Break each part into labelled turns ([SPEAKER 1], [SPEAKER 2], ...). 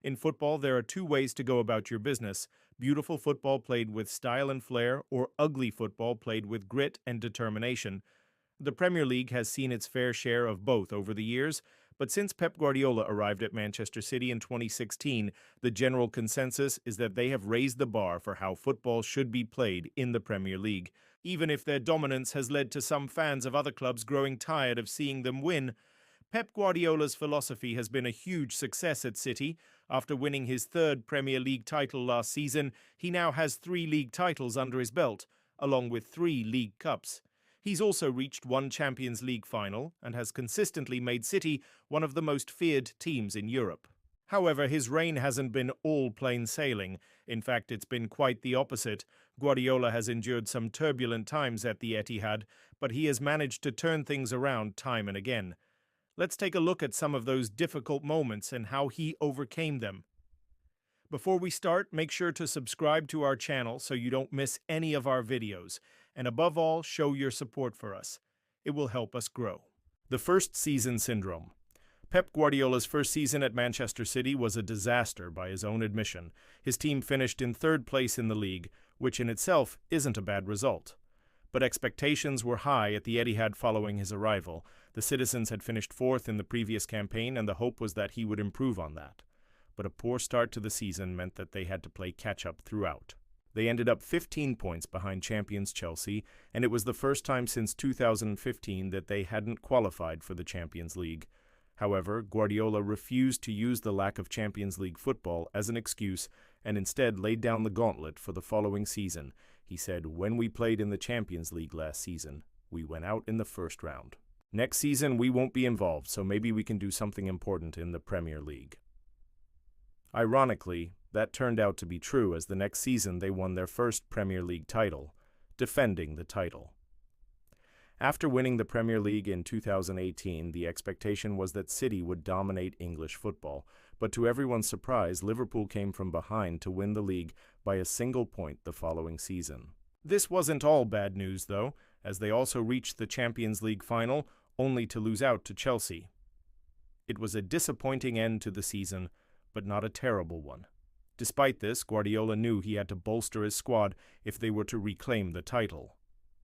[SPEAKER 1] In football, there are two ways to go about your business: beautiful football played with style and flair, or ugly football played with grit and determination. The Premier League has seen its fair share of both over the years, but since Pep Guardiola arrived at Manchester City in 2016, the general consensus is that they have raised the bar for how football should be played in the Premier League. Even if their dominance has led to some fans of other clubs growing tired of seeing them win, Pep Guardiola's philosophy has been a huge success at City. After winning his third Premier League title last season, he now has 3 league titles under his belt, along with 3 League Cups. He's also reached one Champions League final and has consistently made City one of the most feared teams in Europe. However, his reign hasn't been all plain sailing. In fact, it's been quite the opposite. Guardiola has endured some turbulent times at the Etihad, but he has managed to turn things around time and again. Let's take a look at some of those difficult moments and how he overcame them. Before we start, make sure to subscribe to our channel so you don't miss any of our videos. And above all, show your support for us. It will help us grow. The first season syndrome. Pep Guardiola's first season at Manchester City was a disaster by his own admission. His team finished in 3rd place in the league, which in itself isn't a bad result. But expectations were high at the Etihad following his arrival. The citizens had finished 4th in the previous campaign, and the hope was that he would improve on that. But a poor start to the season meant that they had to play catch-up throughout. They ended up 15 points behind champions Chelsea, and it was the first time since 2015 that they hadn't qualified for the Champions League. However, Guardiola refused to use the lack of Champions League football as an excuse and instead laid down the gauntlet for the following season. He said, "When we played in the Champions League last season, we went out in the first round. Next season, we won't be involved, so maybe we can do something important in the Premier League." Ironically, that turned out to be true, as the next season they won their first Premier League title, defending the title. After winning the Premier League in 2018, the expectation was that City would dominate English football, but to everyone's surprise, Liverpool came from behind to win the league by a single point the following season. This wasn't all bad news, though, as they also reached the Champions League final, only to lose out to Chelsea. It was a disappointing end to the season, but not a terrible one. Despite this, Guardiola knew he had to bolster his squad if they were to reclaim the title.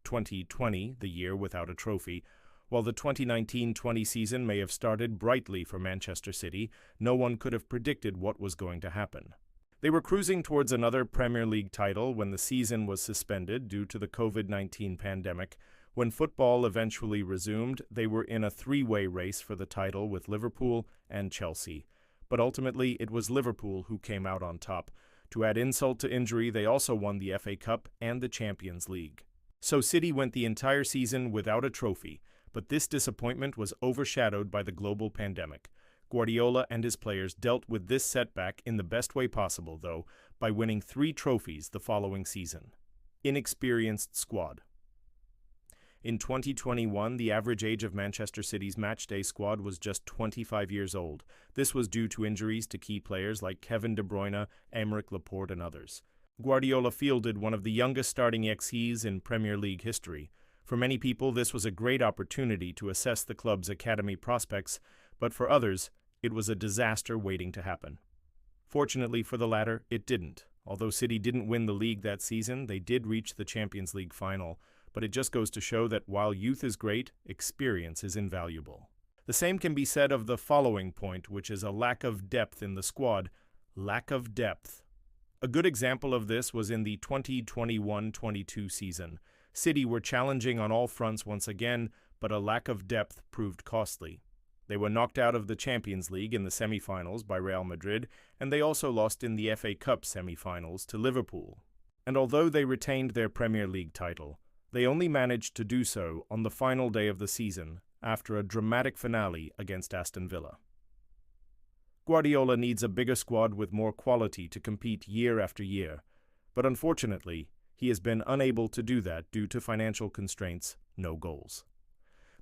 [SPEAKER 1] 2020, the year without a trophy. While the 2019-20 season may have started brightly for Manchester City, no one could have predicted what was going to happen. They were cruising towards another Premier League title when the season was suspended due to the COVID-19 pandemic. When football eventually resumed, they were in a 3-way race for the title with Liverpool and Chelsea. But ultimately, it was Liverpool who came out on top. To add insult to injury, they also won the FA Cup and the Champions League. So City went the entire season without a trophy, but this disappointment was overshadowed by the global pandemic. Guardiola and his players dealt with this setback in the best way possible, though, by winning 3 trophies the following season. Inexperienced squad. In 2021, the average age of Manchester City's matchday squad was just 25 years old. This was due to injuries to key players like Kevin De Bruyne, Aymeric Laporte, and others. Guardiola fielded one of the youngest starting XGs in Premier League history. For many people, this was a great opportunity to assess the club's academy prospects, but for others, it was a disaster waiting to happen. Fortunately for the latter, it didn't. Although City didn't win the league that season, they did reach the Champions League final. But it just goes to show that while youth is great, experience is invaluable. The same can be said of the following point, which is a lack of depth in the squad. Lack of depth. A good example of this was in the 2021-22 season. City were challenging on all fronts once again, but a lack of depth proved costly. They were knocked out of the Champions League in the semi-finals by Real Madrid, and they also lost in the FA Cup semi-finals to Liverpool. And although they retained their Premier League title, they only managed to do so on the final day of the season, after a dramatic finale against Aston Villa. Guardiola needs a bigger squad with more quality to compete year after year, but unfortunately, he has been unable to do that due to financial constraints, no goals.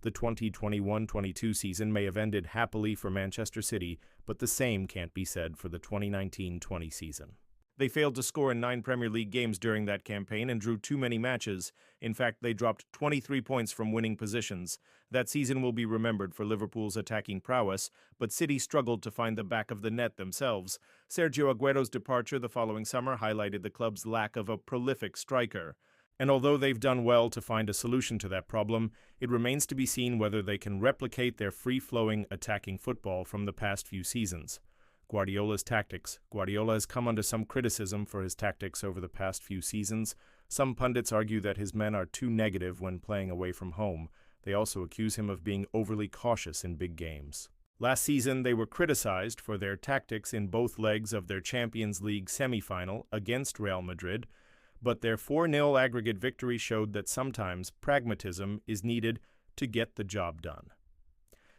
[SPEAKER 1] The 2021-22 season may have ended happily for Manchester City, but the same can't be said for the 2019-20 season. They failed to score in 9 Premier League games during that campaign and drew too many matches. In fact, they dropped 23 points from winning positions. That season will be remembered for Liverpool's attacking prowess, but City struggled to find the back of the net themselves. Sergio Aguero's departure the following summer highlighted the club's lack of a prolific striker. And although they've done well to find a solution to that problem, it remains to be seen whether they can replicate their free-flowing attacking football from the past few seasons. Guardiola's tactics. Guardiola has come under some criticism for his tactics over the past few seasons. Some pundits argue that his men are too negative when playing away from home. They also accuse him of being overly cautious in big games. Last season, they were criticized for their tactics in both legs of their Champions League semi-final against Real Madrid, but their 4-0 aggregate victory showed that sometimes pragmatism is needed to get the job done.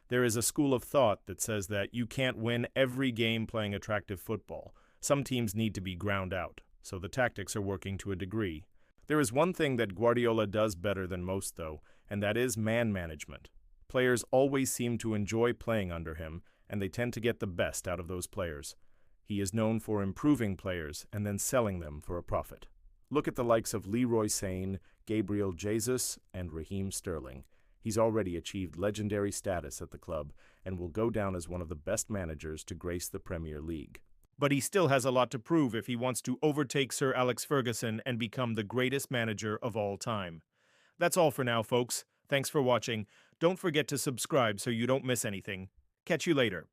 [SPEAKER 1] There is a school of thought that says that you can't win every game playing attractive football. Some teams need to be ground out, so the tactics are working to a degree. There is one thing that Guardiola does better than most, though, and that is man management. Players always seem to enjoy playing under him, and they tend to get the best out of those players. He is known for improving players and then selling them for a profit. Look at the likes of Leroy Sane, Gabriel Jesus, and Raheem Sterling. He's already achieved legendary status at the club and will go down as one of the best managers to grace the Premier League. But he still has a lot to prove if he wants to overtake Sir Alex Ferguson and become the greatest manager of all time. That's all for now, folks. Thanks for watching. Don't forget to subscribe so you don't miss anything. Catch you later.